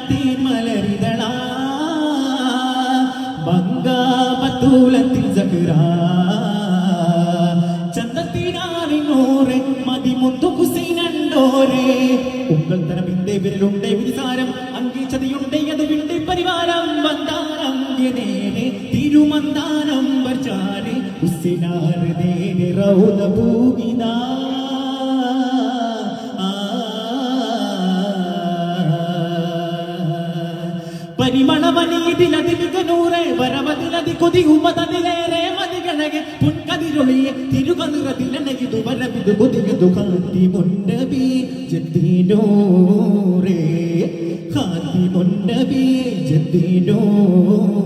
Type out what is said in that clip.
തീമലരിതള ബംഗാബത്തൂലത്തിൽ സഹ്റ ചന്തത്തിനാറിനോറെ മതിമുന്തു കുസൈനണ്ടോരെ ഉങ്കൾ തരവിന്റെ വിരലുണ്ടേ വിരിസാരം അങ്കി ചതിയുണ്ടേ അത് വിണ്ടേ പരിവാരം വന്താനം നേരെ തിരുമന്താനം വർച്ചാലെ ഉസ്സിനാർ നേരെ റൗദ പൂകിനാ പരിമളവനീതിലതിമികനൂറെ വരവതിലതി കൊതിയുമതിലേറെ മതികളെ പുൻകതിരൊളിയെ തിരുകതിരതിലനകിതു വരവിതു കൊതിയതു കാത്തി മുന്നബി ജദ്ദീനൂറേ കാത്തി മുന്നബി ജദ്ദീനൂറേ